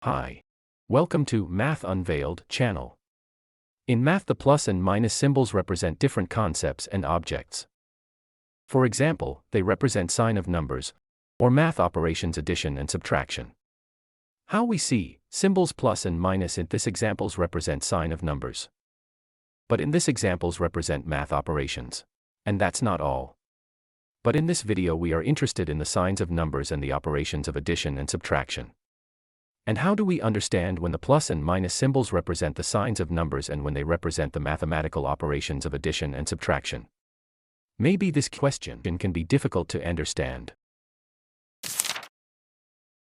Hi. Welcome to Math Unveiled channel. In math, the plus and minus symbols represent different concepts and objects. For example, they represent sign of numbers, or math operations addition and subtraction. How we see, symbols plus and minus in this examples represent sign of numbers. But in this examples represent math operations. And that's not all. But in this video we are interested in the signs of numbers and the operations of addition and subtraction. And how do we understand when the plus and minus symbols represent the signs of numbers and when they represent the mathematical operations of addition and subtraction? Maybe this question can be difficult to understand.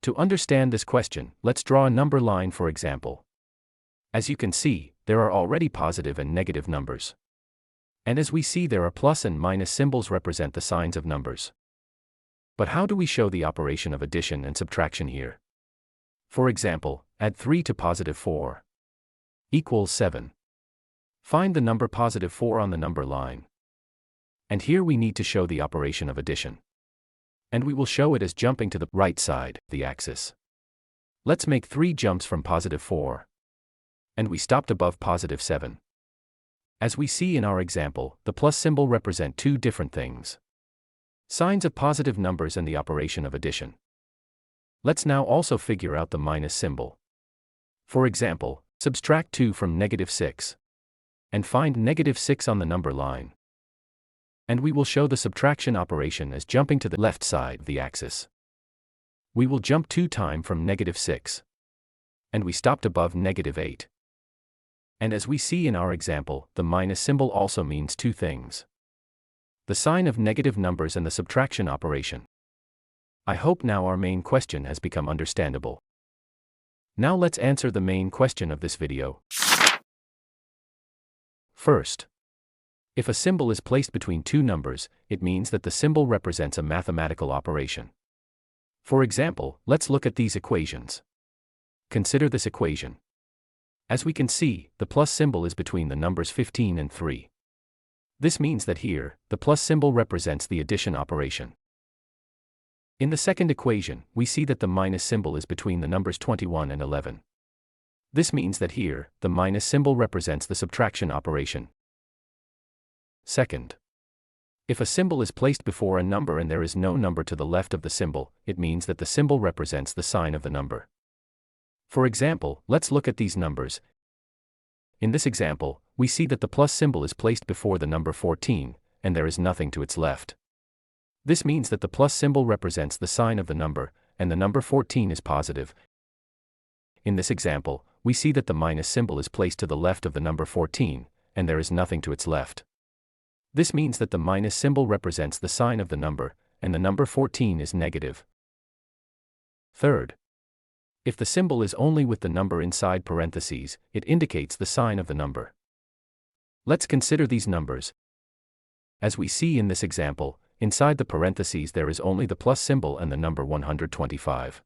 To understand this question, let's draw a number line for example. As you can see, there are already positive and negative numbers. And as we see, there are plus and minus symbols represent the signs of numbers. But how do we show the operation of addition and subtraction here? For example, add 3 to positive 4 equals 7. Find the number positive 4 on the number line. And here we need to show the operation of addition. And we will show it as jumping to the right side of the axis. Let's make 3 jumps from positive 4. And we stopped above positive 7. As we see in our example, the plus symbol represent two different things. Signs of positive numbers and the operation of addition. Let's now also figure out the minus symbol. For example, subtract 2 from negative 6. And find negative 6 on the number line. And we will show the subtraction operation as jumping to the left side of the axis. We will jump 2 times from negative 6. And we stopped above negative 8. And as we see in our example, the minus symbol also means two things. The sign of negative numbers and the subtraction operation. I hope now our main question has become understandable. Now let's answer the main question of this video. First, if a symbol is placed between two numbers, it means that the symbol represents a mathematical operation. For example, let's look at these equations. Consider this equation. As we can see, the plus symbol is between the numbers 15 and 3. This means that here, the plus symbol represents the addition operation. In the second equation, we see that the minus symbol is between the numbers 21 and 11. This means that here, the minus symbol represents the subtraction operation. Second, if a symbol is placed before a number and there is no number to the left of the symbol, it means that the symbol represents the sign of the number. For example, let's look at these numbers. In this example, we see that the plus symbol is placed before the number 14, and there is nothing to its left. This means that the plus symbol represents the sign of the number, and the number 14 is positive. In this example, we see that the minus symbol is placed to the left of the number 14, and there is nothing to its left. This means that the minus symbol represents the sign of the number, and the number 14 is negative. Third, if the symbol is only with the number inside parentheses, it indicates the sign of the number. Let's consider these numbers. As we see in this example, inside the parentheses there is only the plus symbol and the number 125.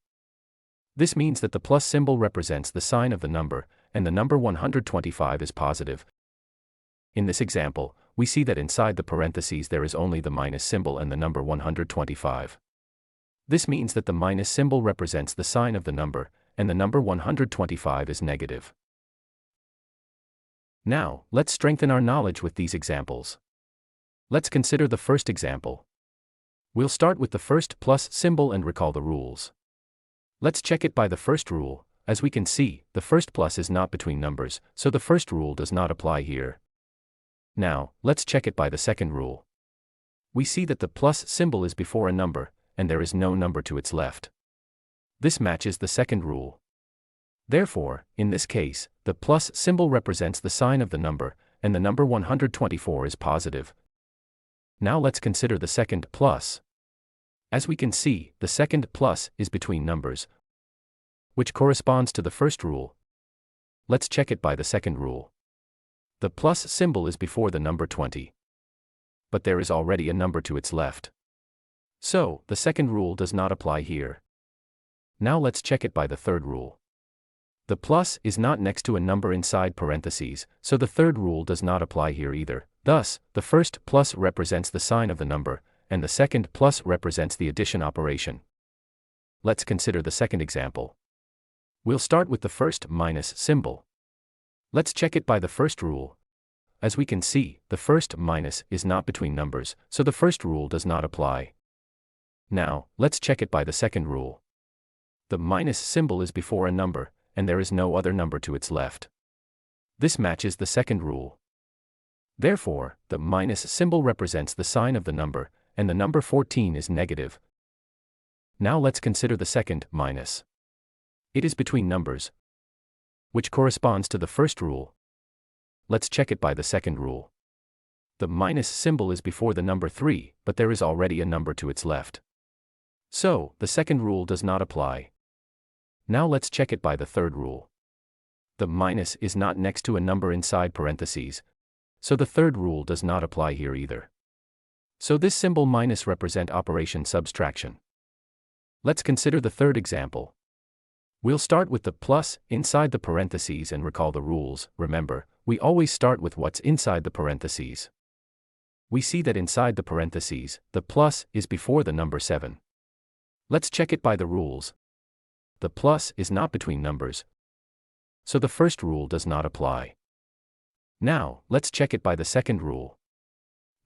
This means that the plus symbol represents the sign of the number, and the number 125 is positive. In this example, we see that inside the parentheses there is only the minus symbol and the number 125. This means that the minus symbol represents the sign of the number, and the number 125 is negative. Now, let's strengthen our knowledge with these examples. Let's consider the first example. We'll start with the first plus symbol and recall the rules. Let's check it by the first rule. As we can see, the first plus is not between numbers, so the first rule does not apply here. Now, let's check it by the second rule. We see that the plus symbol is before a number, and there is no number to its left. This matches the second rule. Therefore, in this case, the plus symbol represents the sign of the number, and the number 124 is positive. Now let's consider the second plus. As we can see, the second plus is between numbers, which corresponds to the first rule. Let's check it by the second rule. The plus symbol is before the number 20. But there is already a number to its left. So, the second rule does not apply here. Now let's check it by the third rule. The plus is not next to a number inside parentheses, so the third rule does not apply here either. Thus, the first plus represents the sign of the number, and the second plus represents the addition operation. Let's consider the second example. We'll start with the first minus symbol. Let's check it by the first rule. As we can see, the first minus is not between numbers, so the first rule does not apply. Now, let's check it by the second rule. The minus symbol is before a number, and there is no other number to its left. This matches the second rule. Therefore, the minus symbol represents the sign of the number, and the number 14 is negative. Now let's consider the second minus. It is between numbers, which corresponds to the first rule. Let's check it by the second rule. The minus symbol is before the number 3, but there is already a number to its left. So, the second rule does not apply. Now let's check it by the third rule. The minus is not next to a number inside parentheses, so the third rule does not apply here either. So this symbol minus represents operation subtraction. Let's consider the third example. We'll start with the plus inside the parentheses and recall the rules. Remember, we always start with what's inside the parentheses. We see that inside the parentheses, the plus is before the number 7. Let's check it by the rules. The plus is not between numbers, so the first rule does not apply. Now, let's check it by the second rule.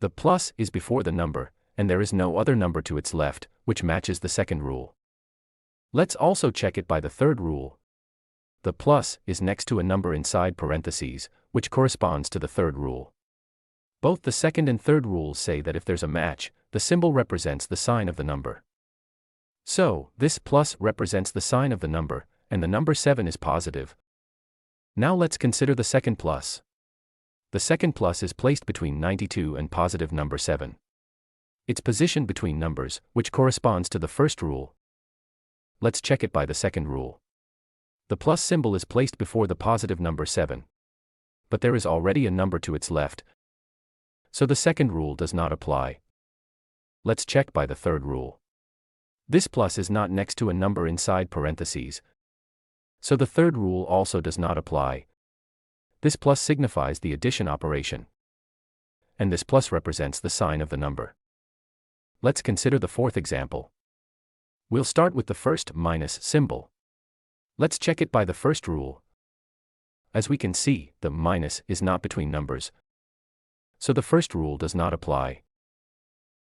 The plus is before the number, and there is no other number to its left, which matches the second rule. Let's also check it by the third rule. The plus is next to a number inside parentheses, which corresponds to the third rule. Both the second and third rules say that if there's a match, the symbol represents the sign of the number. So, this plus represents the sign of the number, and the number 7 is positive. Now let's consider the second plus. The second plus is placed between 92 and positive number 7. It's positioned between numbers, which corresponds to the first rule. Let's check it by the second rule. The plus symbol is placed before the positive number 7. But there is already a number to its left, so the second rule does not apply. Let's check by the third rule. This plus is not next to a number inside parentheses, so the third rule also does not apply. This plus signifies the addition operation, and this plus represents the sign of the number. Let's consider the fourth example. We'll start with the first minus symbol. Let's check it by the first rule. As we can see, the minus is not between numbers, so the first rule does not apply.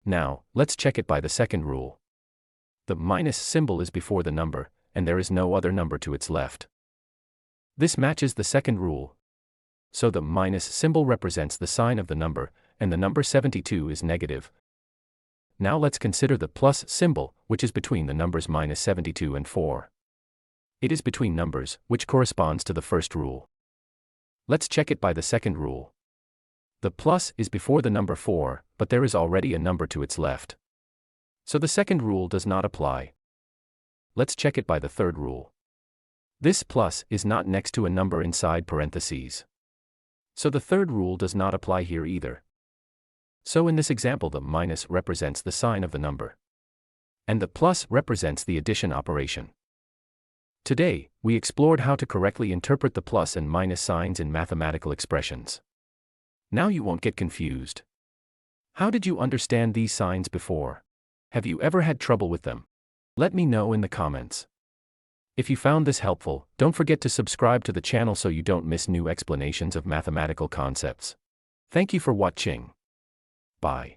Now, let's check it by the second rule. The minus symbol is before the number, and there is no other number to its left. This matches the second rule. So the minus symbol represents the sign of the number, and the number 72 is negative. Now let's consider the plus symbol, which is between the numbers minus 72 and 4. It is between numbers, which corresponds to the first rule. Let's check it by the second rule. The plus is before the number 4, but there is already a number to its left. So the second rule does not apply. Let's check it by the third rule. This plus is not next to a number inside parentheses, so the third rule does not apply here either. So in this example, the minus represents the sign of the number, and the plus represents the addition operation. Today, we explored how to correctly interpret the plus and minus signs in mathematical expressions. Now you won't get confused. How did you understand these signs before? Have you ever had trouble with them? Let me know in the comments. If you found this helpful, don't forget to subscribe to the channel so you don't miss new explanations of mathematical concepts. Thank you for watching. Bye.